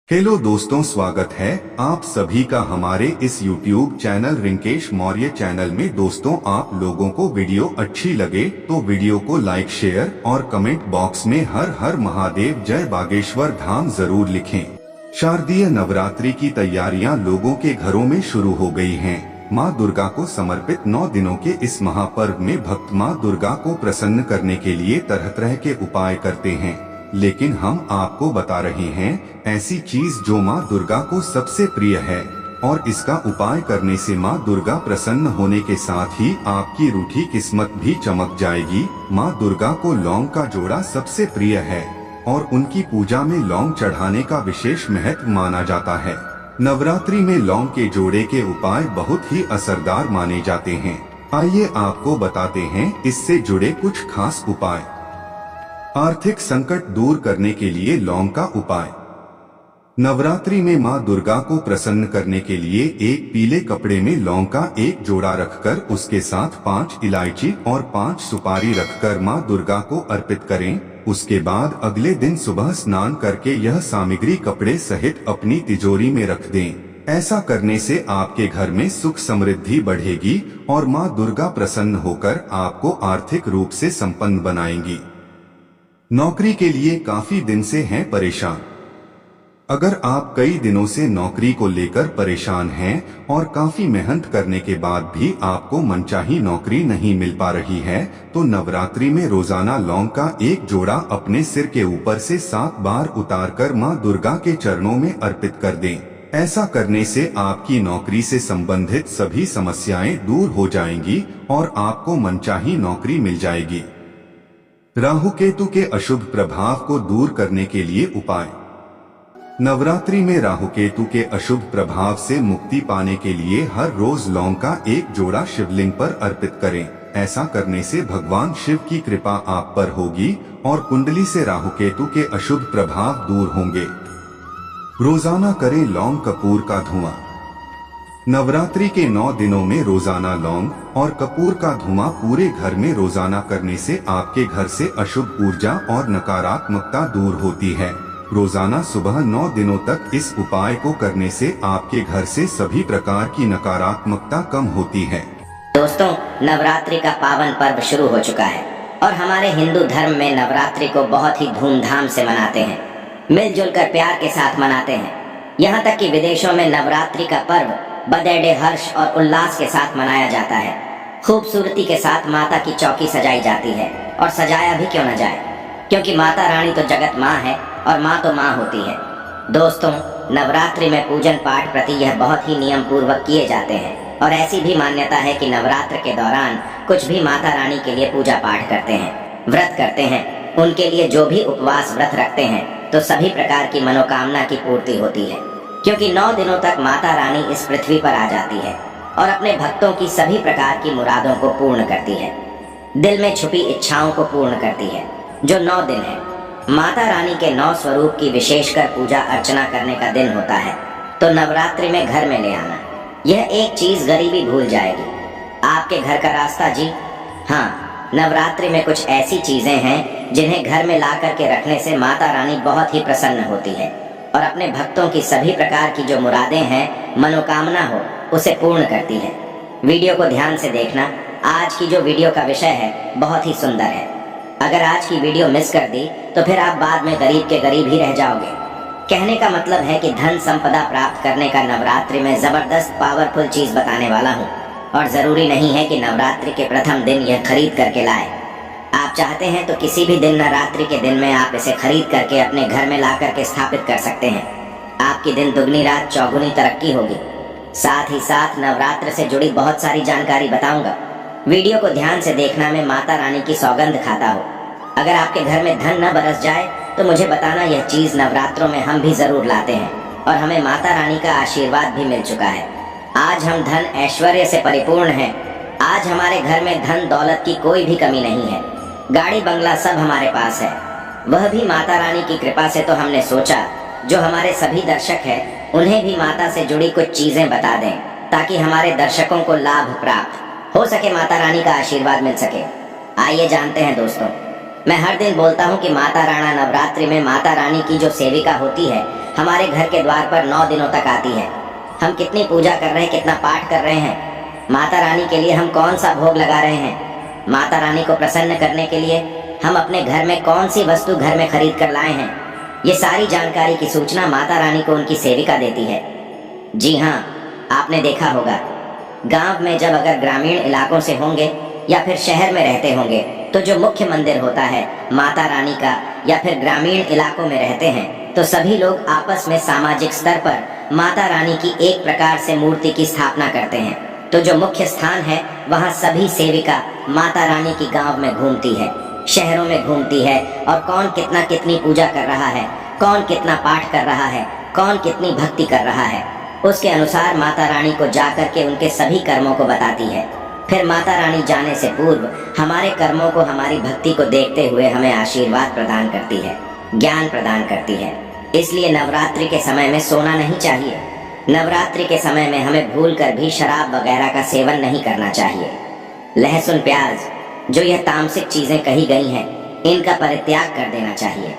Hello दोस्तों, स्वागत है आप सभी का हमारे इस YouTube channel Rinkesh Maurya channel में। दोस्तों, आप लोगों को वीडियो अच्छी लगे तो वीडियो को लाइक, शेयर और कमेंट बॉक्स में हर हर महादेव जय बागेश्वर धाम जरूर लिखें। शारदीय नवरात्रि की तैयारियां लोगों के घरों में शुरू हो गई हैं। मां दुर्गा को समर्पित 9 दिनों के इस महापर्व में भक्त मां दुर्गा को प्रसन्न करने के लिए तरह तरह के उपाय करते हैं, लेकिन हम आपको बता रहे हैं ऐसी चीज जो मां दुर्गा को सबसे प्रिय है और इसका उपाय करने से मां दुर्गा प्रसन्न होने के साथ ही आपकी रूठी किस्मत भी चमक जाएगी। मां दुर्गा को लौंग का जोड़ा सबसे प्रिय है और उनकी पूजा में लौंग चढ़ाने का विशेष महत्व माना जाता है। नवरात्रि में लौंग के जोड़े के उपाय बहुत ही असरदार माने जाते हैं। आइए आपको बताते हैं इससे जुड़े कुछ खास उपाय। आर्थिक संकट दूर करने के लिए लौंग का उपाय। नवरात्रि में मां दुर्गा को प्रसन्न करने के लिए एक पीले कपड़े में लौंग का एक जोड़ा रखकर उसके साथ 5 इलायची और 5 सुपारी रखकर मां दुर्गा को अर्पित करें। उसके बाद अगले दिन सुबह स्नान करके यह सामग्री कपड़े सहित अपनी तिजोरी में रख दें। ऐसा करने से आपके घर में सुख समृद्धि बढ़ेगी और मां दुर्गा प्रसन्न होकर आपको आर्थिक रूप से संपन्न बनाएंगी। नौकरी के लिए काफी दिन से हैं परेशान। अगर आप कई दिनों से नौकरी को लेकर परेशान हैं और काफी मेहनत करने के बाद भी आपको मनचाही नौकरी नहीं मिल पा रही है, तो नवरात्रि में रोजाना लौंग का एक जोड़ा अपने सिर के ऊपर से 7 बार उतारकर मां दुर्गा के चरणों में अर्पित कर दें। ऐसा करने से आपकी नौकरी से संबंधित सभी समस्याएं दूर हो जाएंगी और आपको मनचाही नौकरी मिल जाएगी। राहु केतु के अशुभ प्रभाव को दूर करने के लिए उपाय। नवरात्रि में राहु केतु के अशुभ प्रभाव से मुक्ति पाने के लिए हर रोज लौंग का एक जोड़ा शिवलिंग पर अर्पित करें। ऐसा करने से भगवान शिव की कृपा आप पर होगी और कुंडली से राहु केतु के अशुभ प्रभाव दूर होंगे। रोजाना करें लौंग कपूर का धुआं। नवरात्रि के 9 दिनों में रोजाना लौंग और कपूर का धुआं पूरे घर में रोजाना करने से आपके घर से अशुभ ऊर्जा और नकारात्मकता दूर होती है। रोजाना सुबह 9 दिनों तक इस उपाय को करने से आपके घर से सभी प्रकार की नकारात्मकता कम होती है। दोस्तों, नवरात्रि का पावन पर्व शुरू हो चुका है और हमारे हिंदू धर्म में नवरात्रि को बहुत ही धूमधाम से मनाते हैं, मिलजुल कर प्यार के साथ मनाते हैं। यहाँ तक कि विदेशों में नवरात्रि का पर्व बड़े हर्ष और उल्लास के साथ मनाया जाता है। खूबसूरती के साथ माता की चौकी सजाई जाती है और सजाया भी क्यों न जाए, क्योंकि माता रानी तो जगत माँ है और माँ तो माँ होती है। दोस्तों, नवरात्रि में पूजन पाठ प्रति यह बहुत ही नियम पूर्वक किए जाते हैं और ऐसी भी मान्यता है कि नवरात्र के दौरान कुछ भी माता रानी के लिए पूजा पाठ करते हैं, व्रत करते हैं, उनके लिए जो भी उपवास व्रत रखते हैं तो सभी प्रकार की मनोकामना की पूर्ति होती है, क्योंकि 9 दिनों तक माता रानी इस पृथ्वी पर आ जाती है और अपने भक्तों की सभी प्रकार की मुरादों को पूर्ण करती है, दिल में छुपी इच्छाओं को पूर्ण करती है। जो 9 दिन है, माता रानी के 9 स्वरूप की विशेषकर पूजा अर्चना करने का दिन होता है, तो नवरात्रि में घर में ले आना। यह एक चीज गरीबी भूल जाएगी आपके घर का रास्ता जी। हाँ, नवरात्रि में कुछ ऐसी चीजें हैं जिन्हें घर में ला करके रखने से माता रानी बहुत ही प्रसन्न होती है और अपने भक्तों की सभी प्रकार की जो मुरादें हैं, मनोकामना हो, उसे पूर्ण करती है। वीडियो को ध्यान से देखना। आज की जो वीडियो का विषय है बहुत ही सुंदर है। अगर आज की वीडियो मिस कर दी तो फिर आप बाद में गरीब के गरीब ही रह जाओगे। कहने का मतलब है कि धन संपदा प्राप्त करने का नवरात्रि में जबरदस्त पावरफुल चीज बताने वाला हूँ और जरूरी नहीं है कि नवरात्रि के प्रथम दिन यह खरीद करके लाए। आप चाहते हैं तो किसी भी दिन नवरात्रि के दिन में आप इसे खरीद करके अपने घर में ला करके स्थापित कर सकते हैं। आपकी दिन दुगनी रात चौगुनी तरक्की होगी। साथ ही साथ नवरात्र से जुड़ी बहुत सारी जानकारी बताऊंगा। वीडियो को ध्यान से देखना। मैं माता रानी की सौगंध खाता हूँ। अगर आपके घर में धन न बरस जाए तो मुझे बताना, यह चीज नवरात्रों में हम भी जरूर लाते हैं और हमें माता रानी का आशीर्वाद भी मिल चुका है। आज हम धन ऐश्वर्य से परिपूर्ण हैं। आज हमारे घर में धन दौलत की कोई भी कमी नहीं है। गाड़ी बंगला सब हमारे पास है, वह भी माता रानी की कृपा से। तो हमने सोचा जो हमारे सभी दर्शक हैं उन्हें भी माता से जुड़ी कुछ चीजें बता दें, ताकि हमारे दर्शकों को लाभ प्राप्त हो सके, माता रानी का आशीर्वाद मिल सके। आइए जानते हैं दोस्तों। मैं हर दिन बोलता हूँ कि माता राणा नवरात्रि में माता रानी की जो सेविका होती है हमारे घर के द्वार पर 9 दिनों तक आती है। हम कितनी पूजा कर रहे हैं, कितना पाठ कर रहे हैं, माता रानी के लिए हम कौन सा भोग लगा रहे हैं, माता रानी को प्रसन्न करने के लिए हम अपने घर में कौन सी वस्तु घर में खरीद कर लाए हैं, ये सारी जानकारी की सूचना माता रानी को उनकी सेविका देती है। जी हाँ, आपने देखा होगा, गांव में जब अगर ग्रामीण इलाकों से होंगे या फिर शहर में रहते होंगे तो जो मुख्य मंदिर होता है माता रानी का, या फिर ग्रामीण इलाकों में रहते हैं तो सभी लोग आपस में सामाजिक स्तर पर माता रानी की एक प्रकार से मूर्ति की स्थापना करते हैं। तो जो मुख्य स्थान है वहाँ सभी सेविका माता रानी की गांव में घूमती है, शहरों में घूमती है, और कौन कितना कितनी पूजा कर रहा है, कौन कितना पाठ कर रहा है, कौन कितनी भक्ति कर रहा है, उसके अनुसार माता रानी को जाकर के उनके सभी कर्मों को बताती है। फिर माता रानी जाने से पूर्व हमारे कर्मों को, हमारी भक्ति को देखते हुए हमें आशीर्वाद प्रदान करती है, ज्ञान प्रदान करती है। इसलिए नवरात्रि के समय में सोना नहीं चाहिए। नवरात्रि के समय में हमें भूलकर भी शराब वगैरह का सेवन नहीं करना चाहिए। लहसुन, प्याज, जो यह तामसिक चीजें कही गई हैं, इनका परित्याग कर देना चाहिए।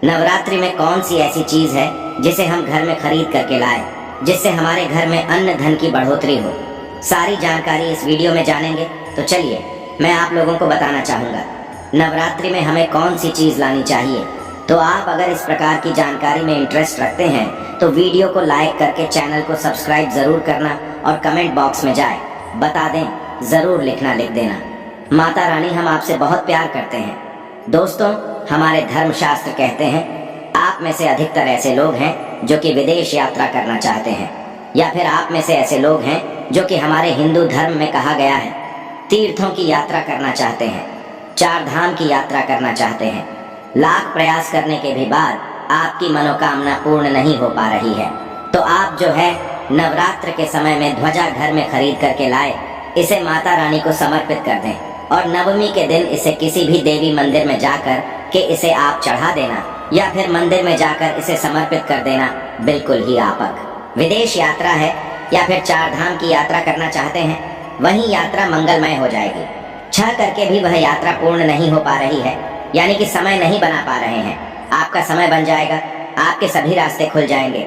नवरात्रि में कौन सी ऐसी चीज है जिसे हम घर में खरीद करके लाए, जिससे हमारे घर में अन्न धन की बढ़ोतरी हो? सारी जानकारी इस वीडियो में जानेंगे। तो चलिए मैं आप लोगों को बताना चाहूँगा नवरात्रि में हमें कौन सी चीज़ लानी चाहिए। तो आप अगर इस प्रकार की जानकारी में इंटरेस्ट रखते हैं तो वीडियो को लाइक करके चैनल को सब्सक्राइब ज़रूर करना, और कमेंट बॉक्स में जाए बता दें, ज़रूर लिखना, लिख देना। माता रानी हम आपसे बहुत प्यार करते हैं। दोस्तों, हमारे धर्मशास्त्र कहते हैं आप में से अधिकतर ऐसे लोग हैं जो कि विदेश यात्रा करना चाहते हैं, या फिर आप में से ऐसे लोग हैं जो कि हमारे हिंदू धर्म में कहा गया है तीर्थों की यात्रा करना चाहते हैं, 4 धाम की यात्रा करना चाहते हैं। लाख प्रयास करने के भी बाद आपकी मनोकामना पूर्ण नहीं हो पा रही है, तो आप जो है नवरात्र के समय में ध्वजा घर में खरीद करके लाए, इसे माता रानी को समर्पित कर दें, और नवमी के दिन इसे किसी भी देवी मंदिर में जाकर के इसे आप चढ़ा देना, या फिर मंदिर में जाकर इसे समर्पित कर देना बिल्कुल ही आपक। विदेश यात्रा है या फिर 4 धाम की यात्रा करना चाहते हैं, वही यात्रा मंगलमय हो जाएगी। चाह करके भी वह यात्रा पूर्ण नहीं हो पा रही है, यानी कि समय नहीं बना पा रहे हैं, आपका समय बन जाएगा, आपके सभी रास्ते खुल जाएंगे।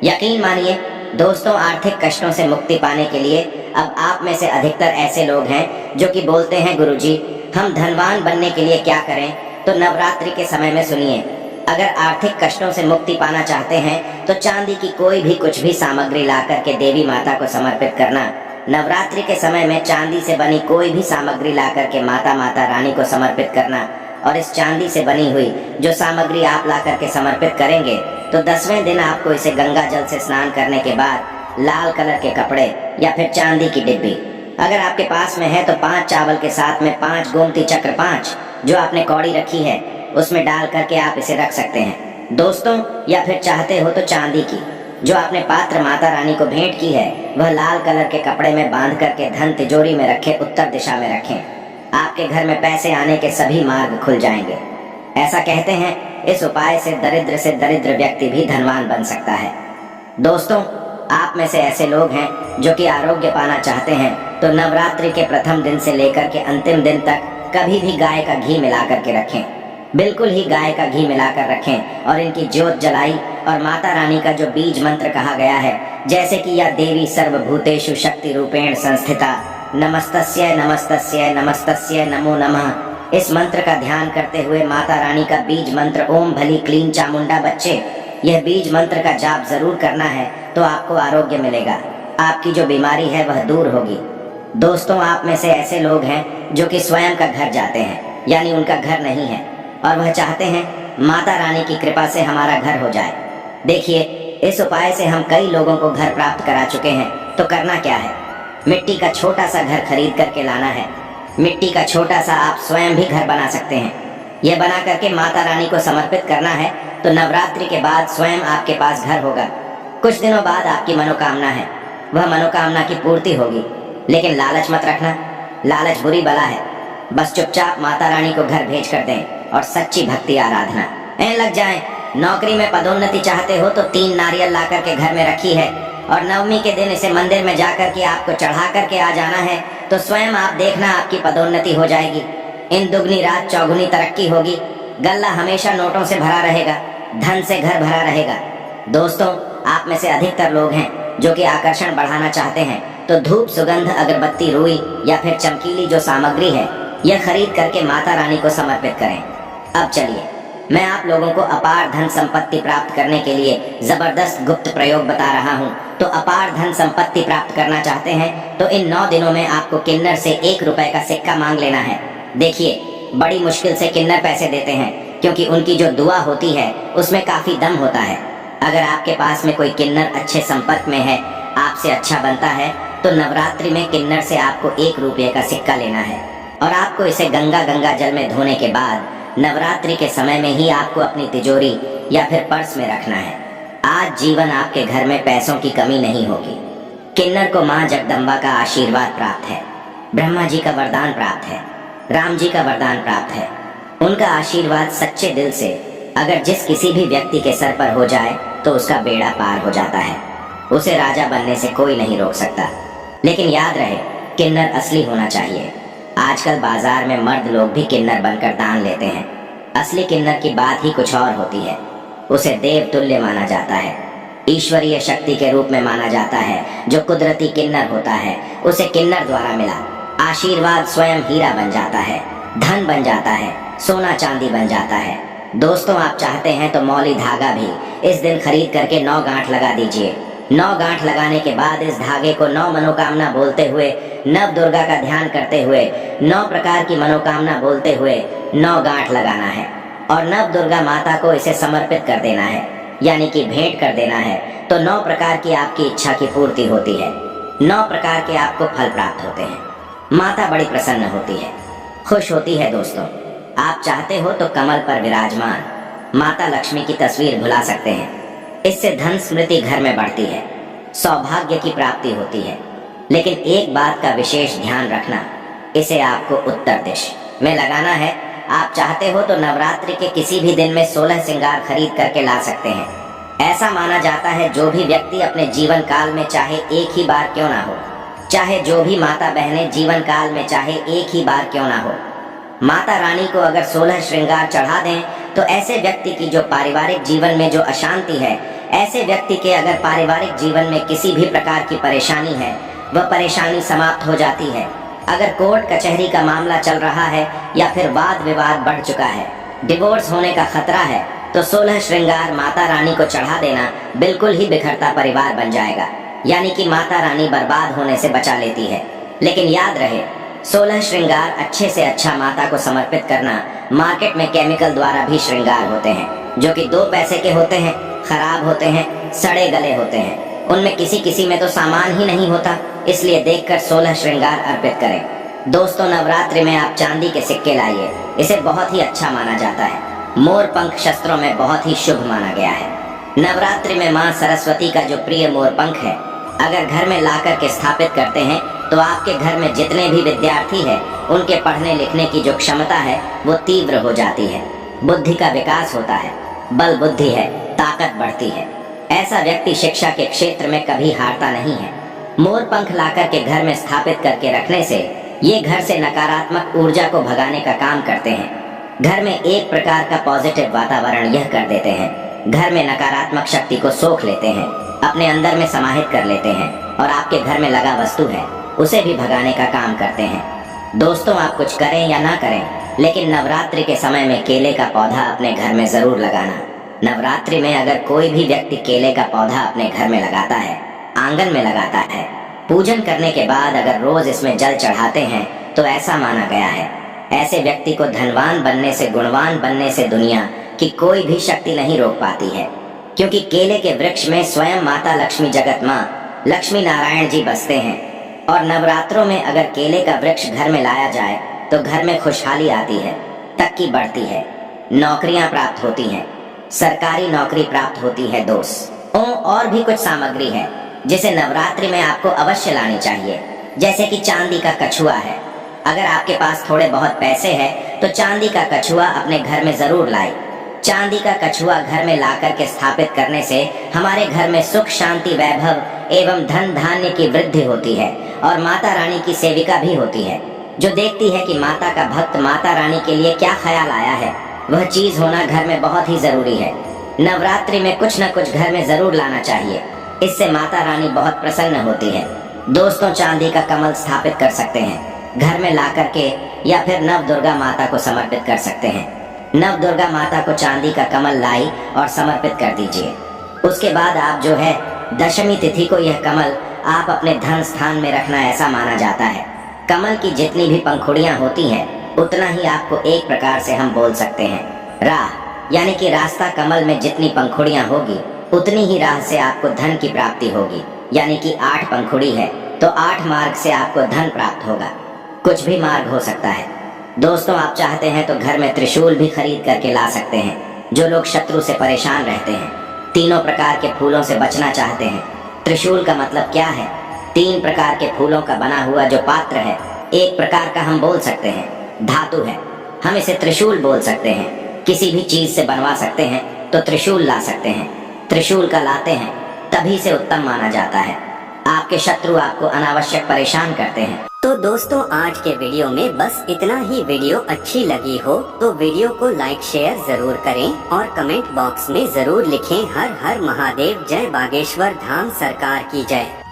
यकीन मानिए दोस्तों, आर्थिक कष्टों से मुक्ति पाने के लिए अब आप में से अधिकतर ऐसे लोग हैं जो कि बोलते हैं गुरुजी हम धनवान बनने के लिए क्या करें। तो नवरात्रि के समय में सुनिए, अगर आर्थिक कष्टों से मुक्ति पाना चाहते हैं तो चांदी की कोई भी कुछ भी सामग्री ला करके देवी माता को समर्पित करना। नवरात्रि के समय में चांदी से बनी कोई भी सामग्री ला करके माता रानी को समर्पित करना, और इस चांदी से बनी हुई जो सामग्री आप ला करके समर्पित करेंगे तो 10वें दिन आपको इसे गंगा जल से स्नान करने के बाद लाल कलर के कपड़े या फिर चांदी की डिब्बी, अगर आपके पास में है तो 5 चावल के साथ में 5 गोमती चक्र 5 जो आपने कौड़ी रखी है उसमें डाल करके आप इसे रख सकते हैं दोस्तों। या फिर चाहते हो तो चांदी की जो आपने पात्र माता रानी को भेंट की है वह लाल कलर के कपड़े में बांध करके धन तिजोरी में रखें, उत्तर दिशा में रखें। आपके घर में पैसे आने के सभी मार्ग खुल जाएंगे। ऐसा कहते हैं इस उपाय से दरिद्र व्यक्ति भी धनवान बन सकता है। दोस्तों, आप में से ऐसे लोग हैं जो कि आरोग्य पाना चाहते हैं तो नवरात्रि के प्रथम दिन से लेकर के अंतिम दिन तक कभी भी गाय का घी मिला करके रखें, बिल्कुल ही गाय का घी मिलाकर रखें, और इनकी ज्योत जलाई, और माता रानी का जो बीज मंत्र कहा गया है, जैसे कि या देवी सर्वभूतेषु शक्ति रूपेण संस्थिता नमस्तस्यै नमस्तस्यै नमस्तस्यै नमो नमः, इस मंत्र का ध्यान करते हुए माता रानी का बीज मंत्र ओम भली क्लीन चामुंडा बच्चे, यह बीज मंत्र का जाप जरूर करना है तो आपको आरोग्य मिलेगा, आपकी जो बीमारी है वह दूर होगी। दोस्तों, आप में से ऐसे लोग हैं जो कि स्वयं का घर जाते हैं, यानी उनका घर नहीं है, और वह चाहते हैं माता रानी की कृपा से हमारा घर हो जाए। देखिए, इस उपाय से हम कई लोगों को घर प्राप्त करा चुके हैं। तो करना क्या है, मिट्टी का छोटा सा घर खरीद करके लाना है। मिट्टी का छोटा सा आप स्वयं भी घर बना सकते हैं। यह बना करके माता रानी को समर्पित करना है तो नवरात्रि के बाद स्वयं आपके पास घर होगा। कुछ दिनों बाद आपकी मनोकामना है वह मनोकामना की पूर्ति होगी। लेकिन लालच मत रखना, लालच बुरी बला है। बस चुपचाप माता रानी को घर भेज कर दें और सच्ची भक्ति आराधना लग जाए। नौकरी में पदोन्नति चाहते हो तो 3 नारियल ला करके घर में रखी है, और नवमी के दिन इसे मंदिर में जाकर के आपको चढ़ा करके आ जाना है, तो स्वयं आप देखना आपकी पदोन्नति हो जाएगी। इन दुगनी रात चौगुनी तरक्की होगी। गल्ला हमेशा नोटों से भरा रहेगा, धन से घर भरा रहेगा। दोस्तों, आप में से अधिकतर लोग हैं जो कि आकर्षण बढ़ाना चाहते हैं, तो धूप, सुगंध, अगरबत्ती, रुई या फिर चमकीली जो सामग्री है यह खरीद करके माता रानी को समर्पित करें। अब चलिए मैं आप लोगों को अपार धन संपत्ति प्राप्त करने के लिए जबरदस्त गुप्त प्रयोग बता रहा हूँ। तो अपार धन संपत्ति प्राप्त करना चाहते हैं तो इन 9 दिनों में आपको किन्नर से 1 रुपए का सिक्का मांग लेना है। देखिए, बड़ी मुश्किल से किन्नर पैसे देते हैं क्योंकि उनकी जो दुआ होती है उसमें काफी दम होता है। अगर आपके पास में कोई किन्नर अच्छे संपर्क में है, आपसे अच्छा बनता है, तो नवरात्रि में किन्नर से आपको 1 रुपये का सिक्का लेना है और आपको इसे गंगा जल में धोने के बाद नवरात्रि के समय में ही आपको अपनी तिजोरी या फिर पर्स में रखना है। आज जीवन आपके घर में पैसों की कमी नहीं होगी। किन्नर को माँ जगदम्बा का आशीर्वाद प्राप्त है, ब्रह्मा जी का वरदान प्राप्त है, राम जी का वरदान प्राप्त है। उनका आशीर्वाद सच्चे दिल से अगर जिस किसी भी व्यक्ति के सर पर हो जाए तो उसका बेड़ा पार हो जाता है। उसे राजा बनने से कोई नहीं रोक सकता। लेकिन याद रहे, किन्नर असली होना चाहिए। आजकल बाजार में मर्द लोग भी किन्नर बनकर दान लेते हैं। असली किन्नर की बात ही कुछ और होती है। उसे देव तुल्य माना जाता है, ईश्वरीय शक्ति के रूप में माना जाता है। जो कुदरती किन्नर होता है उसे किन्नर द्वारा मिला आशीर्वाद स्वयं हीरा बन जाता है, धन बन जाता है, सोना चांदी बन जाता है। दोस्तों, आप चाहते हैं तो मौली धागा भी इस दिन खरीद करके 9 गांठ लगा दीजिए। 9 गांठ लगाने के बाद इस धागे को 9 मनोकामना बोलते हुए, नव दुर्गा का ध्यान करते हुए, 9 प्रकार की मनोकामना बोलते हुए 9 गांठ लगाना है और नव दुर्गा माता को इसे समर्पित कर देना है, यानी कि भेंट कर देना है। तो 9 प्रकार की आपकी इच्छा की पूर्ति होती है, 9 प्रकार के आपको फल प्राप्त होते हैं। माता बड़ी प्रसन्न होती है, खुश होती है। दोस्तों, आप चाहते हो तो कमल पर विराजमान माता लक्ष्मी की तस्वीर भुला सकते हैं। इससे धन स्मृति घर में बढ़ती है, सौभाग्य की प्राप्ति होती है। लेकिन एक बात का विशेष ध्यान रखना, इसे आपको उत्तर दिश में लगाना है। आप चाहते हो तो नवरात्रि के किसी भी दिन में 16 श्रृंगार खरीद करके ला सकते हैं। ऐसा माना जाता है जो भी व्यक्ति अपने जीवन काल में चाहे एक ही बार क्यों ना हो, चाहे जो भी माता बहनें जीवन काल में चाहे एक ही बार क्यों ना हो, माता रानी को अगर 16 श्रृंगार चढ़ा दें तो ऐसे व्यक्ति की जो पारिवारिक जीवन में जो अशांति है, ऐसे व्यक्ति के अगर पारिवारिक जीवन में किसी भी प्रकार की परेशानी है, वह परेशानी समाप्त हो जाती है। अगर कोर्ट कचहरी का मामला चल रहा है या फिर वाद विवाद बढ़ चुका है, डिवोर्स होने का खतरा है, तो 16 श्रृंगार माता रानी को चढ़ा देना बिल्कुल ही बिखरता परिवार बन जाएगा। यानी कि माता रानी बर्बाद होने से बचा लेती है। लेकिन याद रहे, 16 श्रृंगार अच्छे से अच्छा माता को समर्पित करना। मार्केट में केमिकल द्वारा भी श्रृंगार होते हैं जो कि 2 पैसे के होते हैं, खराब होते हैं, सड़े गले होते हैं। उनमें किसी में तो सामान ही नहीं होता। इसलिए देखकर 16 श्रृंगार अर्पित करें। दोस्तों, नवरात्रि में आप चांदी के सिक्के लाइए, इसे बहुत ही अच्छा माना जाता है। मोर पंख शस्त्रों में बहुत ही शुभ माना गया है। नवरात्रि में माँ सरस्वती का जो प्रिय मोर पंख है, अगर घर में ला करके स्थापित करते हैं तो आपके घर में जितने भी विद्यार्थी हैं, उनके पढ़ने लिखने की जो क्षमता है वो तीव्र हो जाती है, बुद्धि का विकास होता है, बल बुद्धि है, ताकत बढ़ती है। ऐसा व्यक्ति शिक्षा के क्षेत्र में कभी हारता नहीं है। मोर पंख लाकर के घर में स्थापित करके रखने से ये घर से नकारात्मक ऊर्जा को भगाने का काम करते हैं। घर में एक प्रकार का पॉजिटिव वातावरण यह कर देते हैं। घर में नकारात्मक शक्ति को सोख लेते हैं, अपने अंदर में समाहित कर लेते हैं और आपके घर में लगा वस्तु है उसे भी भगाने का काम करते हैं। दोस्तों, आप कुछ करें या ना करें, लेकिन नवरात्रि के समय में केले का पौधा अपने घर में जरूर लगाना। नवरात्रि में अगर कोई भी व्यक्ति केले का पौधा अपने घर में लगाता है, आंगन में लगाता है, पूजन करने के बाद अगर रोज इसमें जल चढ़ाते हैं, तो ऐसा माना गया है ऐसे व्यक्ति को धनवान बनने से, गुणवान बनने से दुनिया की कोई भी शक्ति नहीं रोक पाती है। क्योंकि केले के वृक्ष में स्वयं माता लक्ष्मी, जगत माँ लक्ष्मी नारायण जी बसते हैं। और नवरात्रों में अगर केले का वृक्ष घर में लाया जाए तो घर में खुशहाली आती है, तरक्की बढ़ती है, नौकरियां प्राप्त होती हैं, सरकारी नौकरी प्राप्त होती है। दोस्त, और भी कुछ सामग्री है जिसे नवरात्रि में आपको अवश्य लानी चाहिए, जैसे कि चांदी का कछुआ है। अगर आपके पास थोड़े बहुत पैसे हैं तो चांदी का कछुआ अपने घर में जरूर लाए। चांदी का कछुआ घर में लाकर के स्थापित करने से हमारे घर में सुख, शांति, वैभव एवं धन धान्य की वृद्धि होती है और माता रानी की सेविका भी होती है, जो देखती है कि माता का भक्त माता रानी के लिए क्या ख्याल आया है। वह चीज होना घर में बहुत ही जरूरी है। नवरात्रि में कुछ न कुछ घर में जरूर लाना चाहिए। इससे माता रानी बहुत प्रसन्न होती है। दोस्तों, चांदी का कमल स्थापित कर सकते हैं घर में ला करके, या फिर नव दुर्गा माता को समर्पित कर सकते हैं। नव दुर्गा माता को चांदी का कमल लाई और समर्पित कर दीजिए। उसके बाद आप जो है दशमी तिथि को यह कमल आप अपने धन स्थान में रखना, ऐसा माना जाता है। कमल की जितनी भी पंखुड़ियां होती हैं उतना ही आपको एक प्रकार से हम बोल सकते हैं राह, यानी कि रास्ता। कमल में जितनी पंखुड़ियां होगी उतनी ही राह से आपको धन की प्राप्ति होगी, यानी कि 8 पंखुड़ी है तो 8 मार्ग से आपको धन प्राप्त होगा। कुछ भी मार्ग हो सकता है। दोस्तों, आप चाहते हैं तो घर में त्रिशूल भी खरीद करके ला सकते हैं। जो लोग शत्रु से परेशान रहते हैं, तीनों प्रकार के फूलों से बचना चाहते हैं। त्रिशूल का मतलब क्या है? 3 प्रकार के फूलों का बना हुआ जो पात्र है, एक प्रकार का हम बोल सकते हैं धातु है, हम इसे त्रिशूल बोल सकते हैं। किसी भी चीज से बनवा सकते हैं तो त्रिशूल ला सकते हैं। त्रिशूल का लाते हैं तभी से उत्तम माना जाता है। आपके शत्रु आपको अनावश्यक परेशान करते हैं। तो दोस्तों, आज के वीडियो में बस इतना ही। वीडियो अच्छी लगी हो तो वीडियो को लाइक शेयर जरूर करें और कमेंट बॉक्स में जरूर लिखें हर हर महादेव, जय बागेश्वर धाम सरकार की जय।